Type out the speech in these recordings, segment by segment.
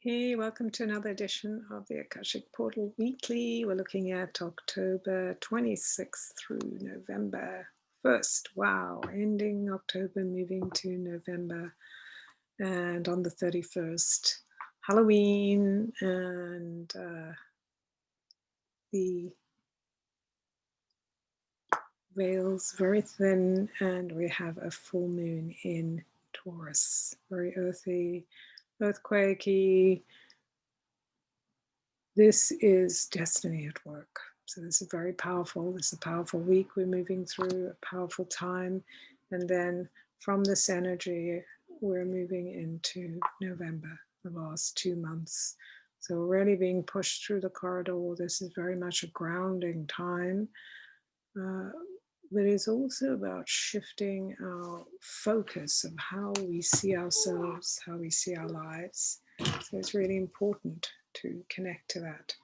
Hey, welcome to another edition of the Akashic Portal Weekly. We're looking at October 26th through November 1st. Wow, ending October, moving to November. And on the 31st, Halloween, and the veil's very thin, and we have a full moon in Taurus. Very earthy, earthquakey. This is destiny at work. So this is very powerful. This is a powerful week we're moving through, a powerful time. And then from this energy, we're moving into November, the last 2 months. So we're really being pushed through the corridor. This is very much a grounding time. But it's also about shifting our focus of how we see ourselves, how we see our lives. So it's really important to connect to that.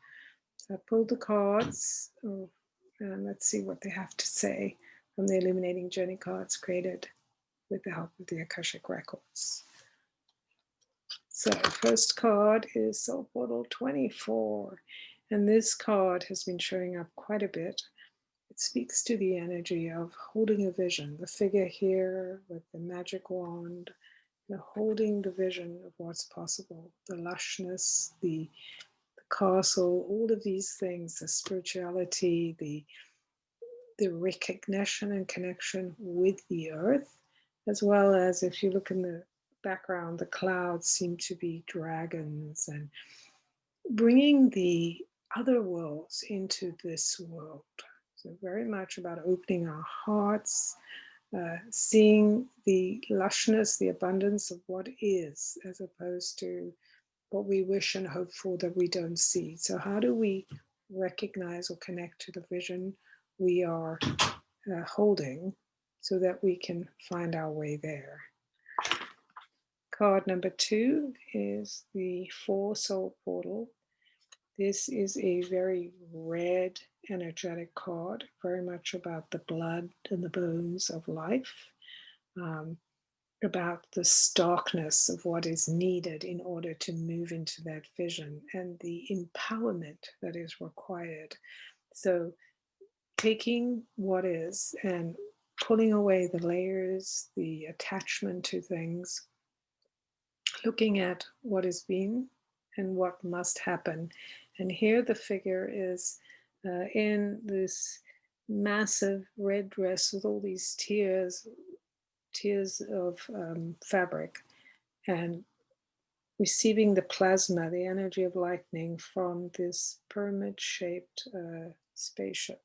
So I pulled the cards, and let's see what they have to say from the Illuminating Journey cards created with the help of the Akashic Records. So first card is Soul Portal 24, and this card has been showing up quite a bit. It speaks to the energy of holding a vision, the figure here with the magic wand, holding the vision of what's possible, the lushness, the castle, all of these things, the spirituality, the recognition and connection with the earth, as well as if you look in the background, the clouds seem to be dragons, and bringing the other worlds into this world. So very much about opening our hearts, seeing the lushness, the abundance of what is, as opposed to what we wish and hope for that we don't see. So how do we recognize or connect to the vision we are holding so that we can find our way there? Card number 2 is the 4 Soul Portal. This is a very red energetic card, very much about the blood and the bones of life. About the starkness of what is needed in order to move into that vision and the empowerment that is required. So taking what is and pulling away the layers, the attachment to things, looking at what has been and what must happen. And here the figure is in this massive red dress with all these tiers of fabric, and receiving the plasma, the energy of lightning from this pyramid-shaped spaceship.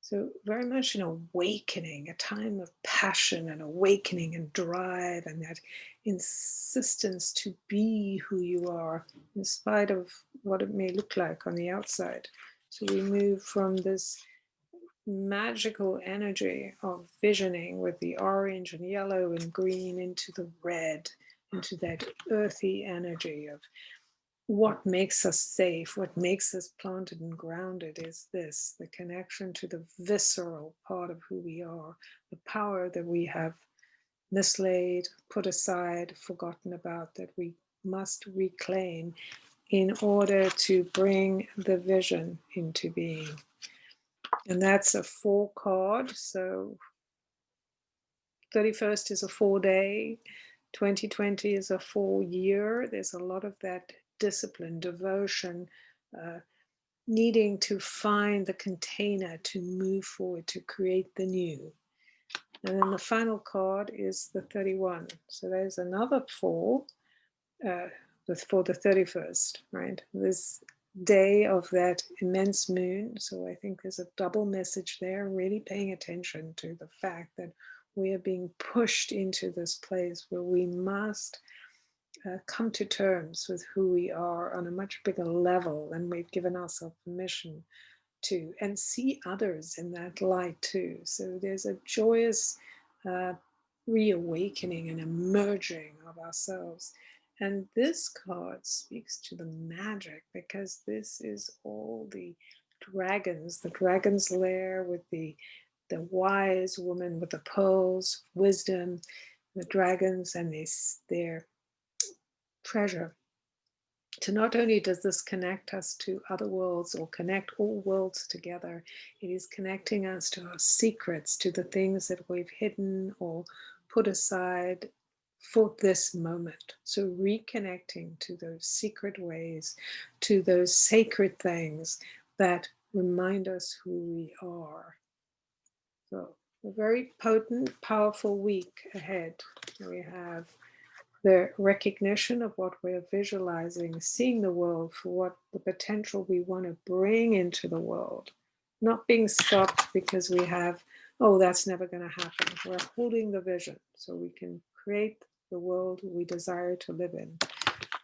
So very much an awakening, a time of passion and awakening and drive, and that insistence to be who you are in spite of what it may look like on the outside. So we move from this magical energy of visioning with the orange and yellow and green into the red, into that earthy energy of what makes us safe, what makes us planted and grounded is this, the connection to the visceral part of who we are, the power that we have mislaid, put aside, forgotten about, that we must reclaim in order to bring the vision into being. And that's a 4 card. So 31st is a 4-day, 2020 is a 4-year. There's a lot of that discipline, devotion, needing to find the container to move forward, to create the new. And then the final card is the 31. So there's another 4 for the 31st, right? This day of that immense moon. So I think there's a double message there, really paying attention to the fact that we are being pushed into this place where we must come to terms with who we are on a much bigger level than we've given ourselves permission to, and see others in that light too. So there's a joyous reawakening and emerging of ourselves. And this card speaks to the magic, because this is all the dragon's lair with the wise woman with the pearls, wisdom, the dragons and their treasure. So not only does this connect us to other worlds or connect all worlds together, it is connecting us to our secrets, to the things that we've hidden or put aside for this moment. So reconnecting to those secret ways, to those sacred things that remind us who we are. So a very potent, powerful week ahead. We have the recognition of what we're visualizing, seeing the world for what the potential we want to bring into the world, not being stopped because we have, oh, that's never going to happen. We're holding the vision so we can create the world we desire to live in.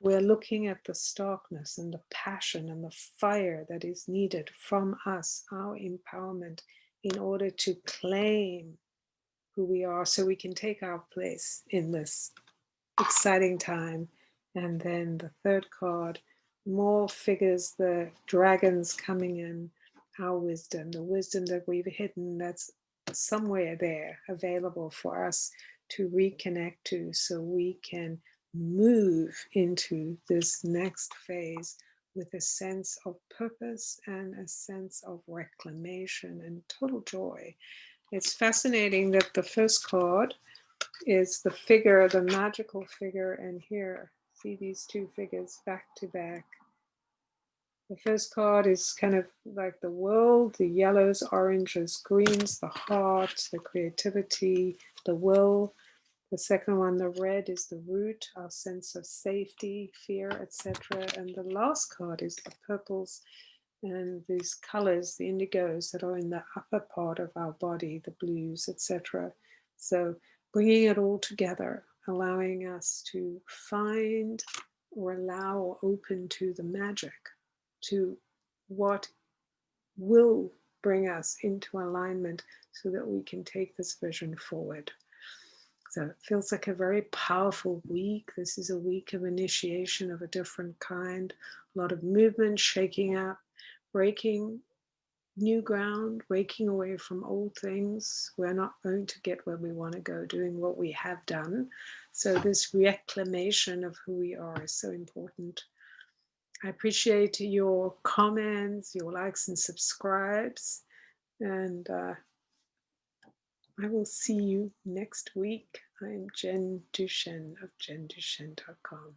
We're looking at the starkness and the passion and the fire that is needed from us, our empowerment, in order to claim who we are so we can take our place in this exciting time. And then the third card, more figures, the dragons coming in, our wisdom, the wisdom that we've hidden that's somewhere there available for us to reconnect to so we can move into this next phase with a sense of purpose and a sense of reclamation and total joy. It's fascinating that the first card is the figure, the magical figure, and here, see these two figures back to back. The first card is kind of like the world, the yellows, oranges, greens, the heart, the creativity, the will. The second one, the red, is the root, our sense of safety, fear, etc. And the last card is the purples and these colors, the indigos that are in the upper part of our body, the blues, etc. So bringing it all together, allowing us to find or allow or open to the magic, to what will bring us into alignment so that we can take this vision forward. So it feels like a very powerful week. This is a week of initiation of a different kind, a lot of movement, shaking up, breaking new ground, breaking away from old things. We're not going to get where we want to go doing what we have done. So this reclamation of who we are is so important. I appreciate your comments, your likes and subscribes, and I will see you next week. I'm Jen Duchene of jenduchene.com.